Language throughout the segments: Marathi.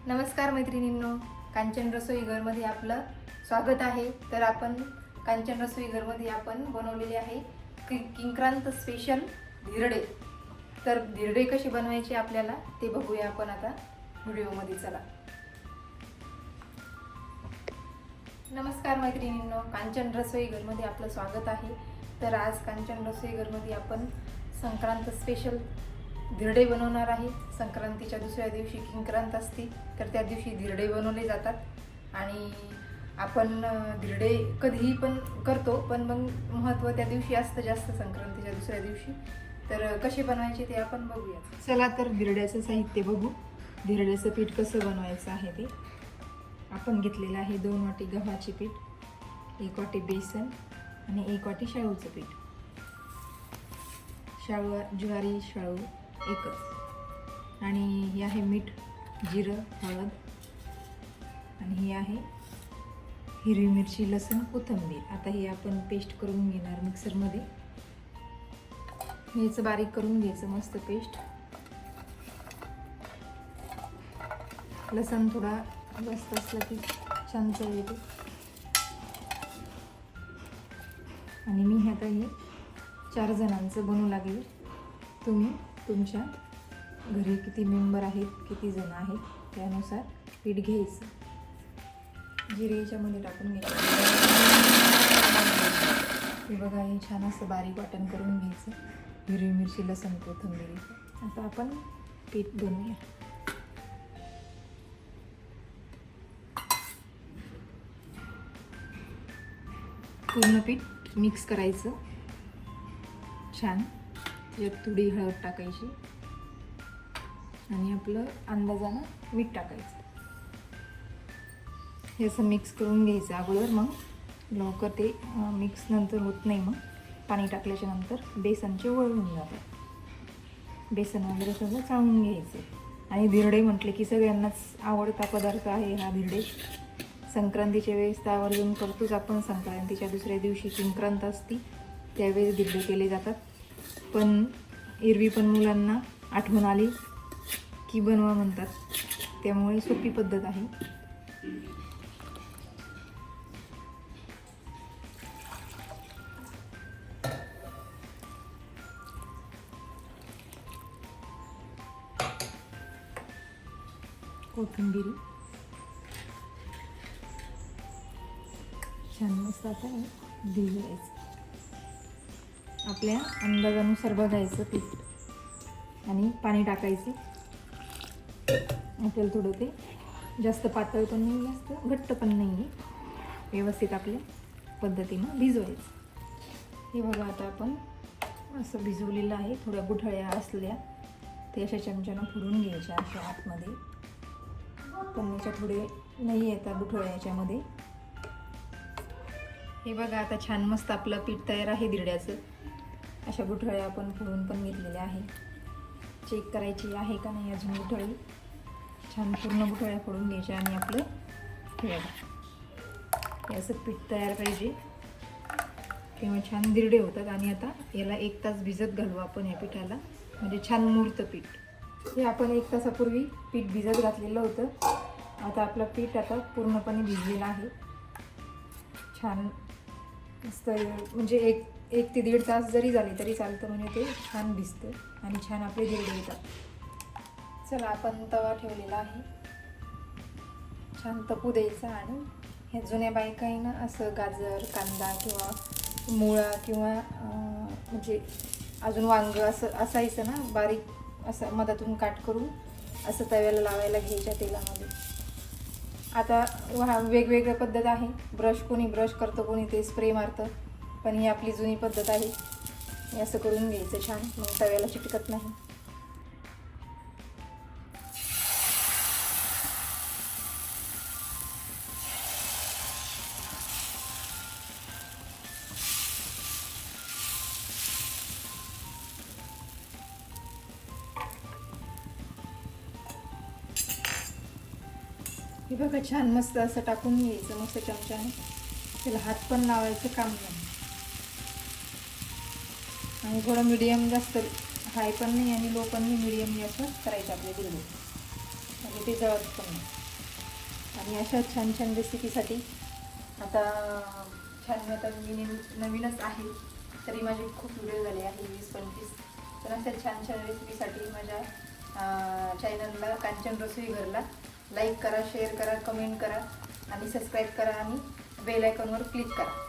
नमस्कार मैत्रिणींनो, कांचन रसोई घरमध्ये आपलं स्वागत आहे। तर आपण कांचन रसोई घरमध्ये आपण बनवलेले आहे किंक्रांत स्पेशल धिरडे। तर धिरडे कसे बनवायचे आपल्याला ते बघूया आपण आता व्हिडिओमध्ये। चला। नमस्कार मैत्रिणींनो, कांचन रसोई घरमध्ये आपलं स्वागत आहे। तर आज कांचन रसोई घरमध्ये आपण संक्रांत स्पेशल धिरडे बनवणार आहे। संक्रांतीच्या दुसऱ्या दिवशी किंक्रांत असते, तर त्या दिवशी धिरडे बनवले जातात आणि आपण धिरडे कधीही पण करतो, पण मग महत्त्व त्या दिवशी असतं जास्त, संक्रांतीच्या दुसऱ्या दिवशी। तर कसे बनवायचे ते आपण बघूया। चला तर धिरड्याचं साहित्य बघू। धिरड्याचं पीठ कसं बनवायचं आहे ते आपण घेतलेलं आहे। 2 वाटी गव्हाचे पीठ, 1 वाटी बेसन आणि 1 वाटी शाळूचं पीठ। शाळू ज्वारी शाळू एकच, आणि हे आहे मीठ, जिरं, हळद, आणि ही आहे हिरवी मिरची, लसूण, कोथिंबीर। आता हे आपण पेस्ट करून घेणार मिक्सरमध्ये। याचं बारीक करून घ्यायचं मस्त पेस्ट। लसूण थोडा जास्त असला की छान चव येते। आणि मी आता हे 4 जणांचं बनवू लागले। तुम्ही तुमच्या घरी किती मेंबर आहेत, किती जण आहेत त्यानुसार पीठ घ्यायचं। जिरे याच्यामध्ये टाकून घ्यायचं। हे बघा, हे छान असं बारीक वाटण करून घ्यायचं, हिरवी मिरची, लसूण, कोथिंबीर। आता आपण पीठ बनवूया। पूर्ण पीठ मिक्स करायचं छान। त्याच्यात थोडी हळद टाकायची आणि आपलं अंदाजानं मीठ टाकायचं। हे असं मिक्स करून घ्यायचं अगोदर, मग लवकर ते मिक्स नंतर होत नाही। मग पाणी टाकल्याच्या नंतर बेसनचे वळून जातात। बेसन वगैरे सगळं चाळून घ्यायचं। आणि धिरडे म्हटले की सगळ्यांनाच आवडता पदार्थ आहे हा धिरडे। संक्रांतीच्या वेळेस तर आवर्जून करतोच आपण। संक्रांतीच्या दुसऱ्या दिवशी किंक्रांत असती, त्यावेळेस धिरडे केले जातात। पण एरवी पण मुलांना आठवण आली की बनवा म्हणतात, त्यामुळे सोपी पद्धत आहे। कोथिंबीर छान मस्त आता भिजवायचं। आपल्या अंदाजानुसार बघायचं पीठ आणि पाणी टाकायचं। आपल्याला थोडं ते जास्त पातळ पण नाही, जास्त घट्ट पण नाही आहे, व्यवस्थित आपल्या पद्धतीनं भिजवायचं। हे बघा, आता आपण असं भिजवलेलं आहे। थोड्या गुठळ्या असल्या ते अशा चमच्यानं फोडून घ्यायच्या अशा आतमध्ये, पण याच्या थोडे नाही येतात गुठळ्या याच्यामध्ये। हे बघा, आता छान मस्त आपलं पीठ तयार आहे धिरड्याचं। अशा गुठळ्या आपण फोडून पण घेतलेल्या आहे। चेक करायची आहे का नाही अजून गुठळी। छान पूर्ण गुठळ्या फोडून घ्यायच्या आणि आपलं हे बघा, हे असं पीठ तयार पाहिजे, तेव्हा छान धिरडे होतात। आणि आता याला 1 तास भिजत घालू आपण या पिठाला, म्हणजे छान मुरतं पीठ। हे आपण 1 तासापूर्वी पीठ भिजत घातलेलं होतं। आता आपलं पीठ आता पूर्णपणे भिजलेलं आहे। छान मस्त, म्हणजे एक ते 1.5 तास जरी झाले तरी चालतं, म्हणजे ते छान भिजतं आणि छान आपले धिरडे येतात। चला, आपण तवा ठेवलेला आहे, छान तपू द्यायचा। आणि ह्या जुन्या बायकांना असं गाजर, कांदा किंवा मुळा किंवा म्हणजे अजून वांग असं असायचं ना, बारीक असं मधातून काट करून असं तव्याला लावायला घ्यायच्या तेलामध्ये। आता वेगवेगळ्या पद्धत आहे। ब्रश, कोणी ब्रश करतं, कोणी ते स्प्रे मारतं, पण ही आपली जुनी पद्धत आहे। हे असं करून घ्यायचं छान, मग तव्याला चिटकत नाही। हे बघा, छान मस्त असं टाकून घ्यायचं मस्त चमच्याने। त्याला हात पण लावायचं काम नाही। आणि थोडं मीडियम, जास्त हाय पण नाही आणि लो पण नाही, मीडियम गॅसवर करायचं आपले धिरडे। म्हणजे ते जळत पण नाही. आणि अशा छान छान रेसिपीसाठी आता मी नवीनच आहे, तरी माझे खूप व्हिडिओ झाले आहे 20-25. तर अशा छान छान रेसिपीसाठी माझ्या चॅनलला कांचन रसोई घरला लाईक करा, शेअर करा, कमेंट करा आणि सबस्क्राईब करा आणि बेल आयकॉनवर क्लिक करा.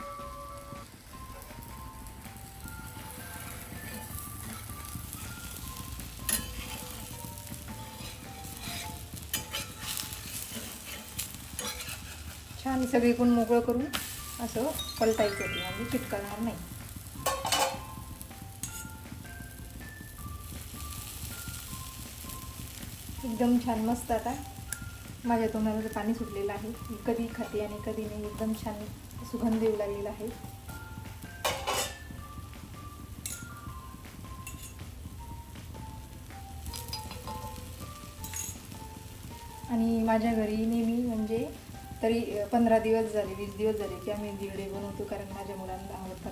छान सगळीकडून मोकळं करून असं पलटायचं ते, म्हणजे चिटकणार नाही. एकदम छान मस्त. आता माझ्या तोंडाला पाणी सुटलेलं आहे. मी कधी खाते आणि कधी नाही. एकदम छान सुगंध येऊ लागलेला आहे. आणि माझ्या घरी नेहमी म्हणजे तरी 15 दिवस झाले, 20 दिवस झाले की आम्ही धिरडे बनवतो, कारण माझ्या मुलांना आवडतात.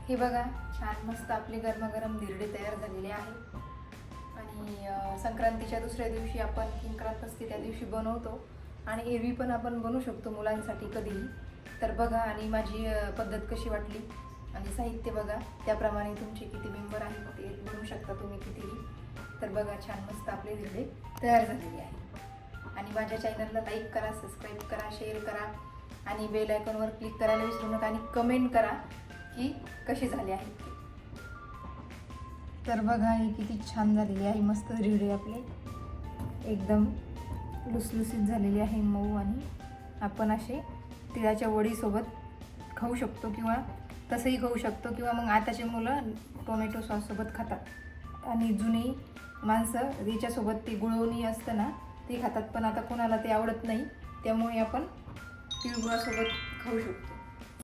हे बघा, छान मस्त आपले गरमागरम धिरडे तयार झालेले आहे. आणि संक्रांतीच्या दुसऱ्या दिवशी आपण किंक्रांत असते त्या दिवशी बनवतो, आणि एरवी पण आपण बनवू शकतो मुलांसाठी कधीही. तर बघा, आणि माझी पद्धत कशी वाटली आणि साहित्य बघा, त्याप्रमाणे तुमचे किती मेंबर आहेत ते बनवू शकता तुम्ही कितीही. तर बघा, छान मस्त आपले धिरडे तयार झालेले आहे. आणि माझ्या चॅनलला लाईक करा, सबस्क्राईब करा, शेअर करा आणि बेल आयकॉनवर क्लिक करायला विसरू नका. आणि कमेंट करा की कशी झाली आहे. तर बघा, हे किती छान झालेली आहे. मस्त धिरडे आपले एकदम लुसलुसीत झालेले आहे, मऊ. आणि आपण असे तिळाच्या वडीसोबत खाऊ शकतो, किंवा तसंही खाऊ शकतो, किंवा मग आताचे मुलं टोमॅटो सॉससोबत खातात. आणि जुनी माणसं याच्यासोबत ते गुळवणी असतं ना, ते खातात. पण आता कोणाला ते आवडत नाही, त्यामुळे आपण तिळगुळासोबत खाऊ शकतो.